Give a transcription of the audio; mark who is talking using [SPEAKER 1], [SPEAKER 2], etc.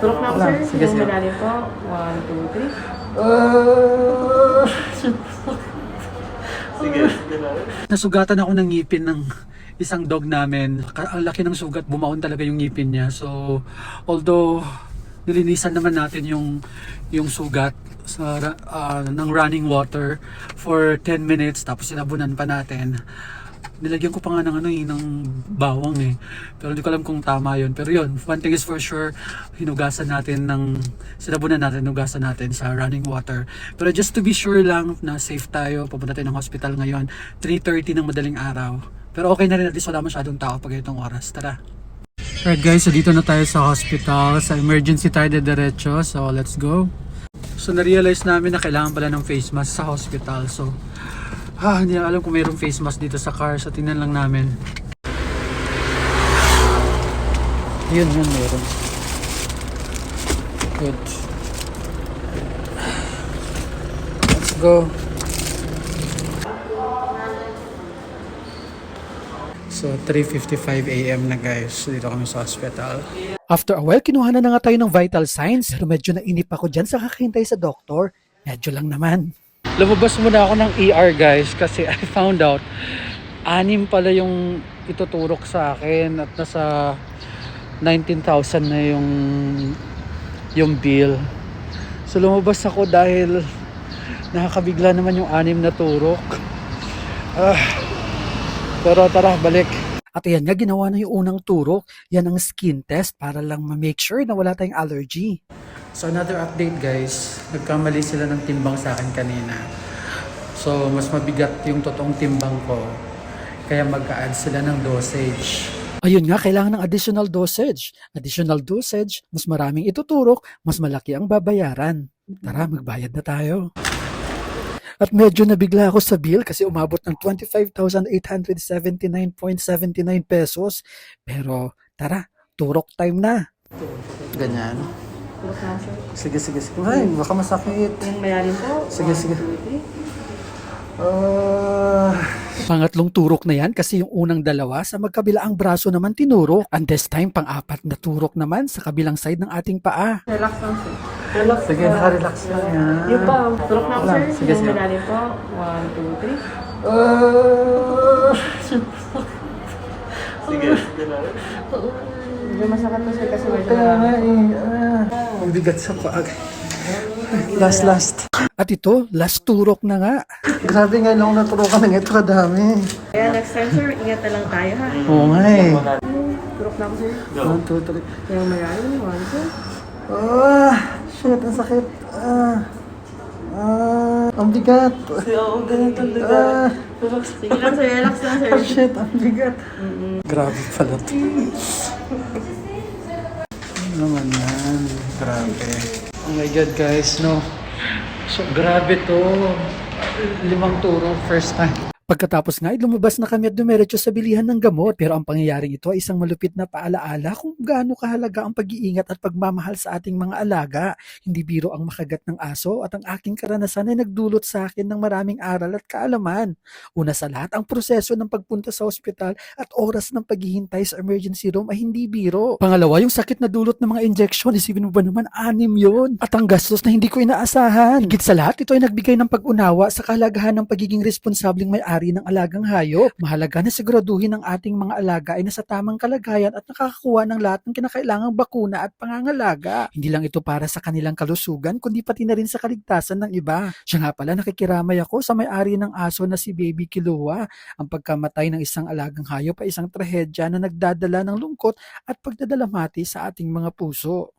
[SPEAKER 1] Turok na ako, sir.
[SPEAKER 2] Sige,
[SPEAKER 1] Yung
[SPEAKER 2] sige.
[SPEAKER 1] malalim po. 1, 2, 3.
[SPEAKER 2] Shit. Nasugatan ako ng ngipin ng isang dog namin. Ang laki ng sugat, bumaon talaga yung ngipin niya. So, although nilinisan naman natin yung sugat ng running water for 10 minutes, tapos sinabunan pa natin. Nilagyan ko pa nga ng bawang eh. Pero hindi ko alam kung tama yun. Pero yun, one thing is for sure, sinabunan natin, hinugasan natin sa running water. Pero just to be sure lang na safe tayo, pupunta tayo ng hospital ngayon, 3:30 ng madaling araw. Pero okay na rin, at least wala masyadong tao pag itong oras. Tara! Alright guys, so dito na tayo sa hospital. Sa emergency tayo diretso. So let's go. So na-realize namin na kailangan pala ng face mask sa hospital. So hindi na alam kung mayroong face mask dito sa car. So tingnan lang namin. Yun meron. Good. Let's go. So 3:55 AM na guys. Dito kami sa hospital.
[SPEAKER 3] After a while, kinuha na nga tayo ng vital signs. Pero medyo nainip ako dyan sa kakahintay sa doktor. Medyo lang naman.
[SPEAKER 2] Lumabas muna ako ng ER guys kasi I found out 6 pala yung ituturok sa akin at nasa 19,000 na yung bill. So lumabas ako dahil nakakabigla naman yung 6 na turok. Pero tara, balik.
[SPEAKER 3] At ayan nga, ginawa na yung unang turok. Yan ang skin test para lang ma-make sure na wala tayong allergy.
[SPEAKER 2] So another update guys, nagkamali sila ng timbang sa akin kanina. So mas mabigat yung totoong timbang ko. Kaya mag-a-add sila ng dosage.
[SPEAKER 3] Ayun nga, kailangan ng additional dosage. Additional dosage, mas maraming ituturok, mas malaki ang babayaran. Tara, magbayad na tayo. At medyo nabigla ako sa bill kasi umabot ng 25,879.79 pesos. Pero tara, turok time na.
[SPEAKER 2] Ganyan.
[SPEAKER 1] Turok na ako, sir.
[SPEAKER 2] Sige. Ay, baka masakit.
[SPEAKER 1] Yung malalim po.
[SPEAKER 2] Sige.
[SPEAKER 1] 1, 2, 3.
[SPEAKER 3] Pangatlong turok na yan kasi yung unang dalawa sa magkabilaang braso naman tinurok. And this time, pang-apat na turok naman sa kabilang side ng ating paa.
[SPEAKER 1] Relax lang, sir. Relax.
[SPEAKER 2] Sige, naka-relax lang yan.
[SPEAKER 1] Yung pa. Turok na ako, sir.
[SPEAKER 2] Sige.
[SPEAKER 1] Yung malalim po. 1, 2, 3.
[SPEAKER 2] Shit.
[SPEAKER 1] Medyo masakit po, sir, kasi medyo
[SPEAKER 2] Kaya nga
[SPEAKER 1] marami.
[SPEAKER 2] Ang bigat sa pag. Last.
[SPEAKER 3] At ito, last turok na nga.
[SPEAKER 2] Grabe nga lang naturukan ng ito kadami.
[SPEAKER 1] Kaya next time, sir, ingat na lang tayo, ha?
[SPEAKER 2] Oo nga eh.
[SPEAKER 1] Turok na ako, sir.
[SPEAKER 2] 1, 2, 3.
[SPEAKER 1] Yung malalim. 1, 2.
[SPEAKER 2] Shit, ang sakit. Ang bigat.
[SPEAKER 1] Sige lang, sir. Relax lang, sir.
[SPEAKER 2] Shit, ang bigat. Grabe pala to. Ano naman yan? Grabe. Oh my God guys, no. So, grabe to. 5 turo, first time.
[SPEAKER 3] Pagkatapos nga, lumabas na kami at dumiretso sa bilihan ng gamot. Pero ang pangyayaring ito ay isang malupit na paalaala kung gaano kahalaga ang pag-iingat at pagmamahal sa ating mga alaga. Hindi biro ang makagat ng aso at ang aking karanasan ay nagdulot sa akin ng maraming aral at kaalaman. Una sa lahat, ang proseso ng pagpunta sa ospital at oras ng paghihintay sa emergency room ay hindi biro. Pangalawa, yung sakit na dulot ng mga injection, isipin mo ba naman 6 yun? At ang gastos na hindi ko inaasahan. Higit sa lahat, ito ay nagbigay ng pag-unawa sa kahalagahan ng pagiging responsabling may-ari ng alagang hayop. Mahalaga na siguraduhin ang ating mga alaga ay nasa tamang kalagayan at nakakakuha ng lahat ng kinakailangang bakuna at pangangalaga. Hindi lang ito para sa kanilang kalusugan, kundi pati na rin sa kaligtasan ng iba. Siya nga pala, nakikiramay ako sa may-ari ng aso na si Baby Kilua. Ang pagkamatay ng isang alagang hayop ay isang trahedya na nagdadala ng lungkot at pagdadalamhati sa ating mga puso.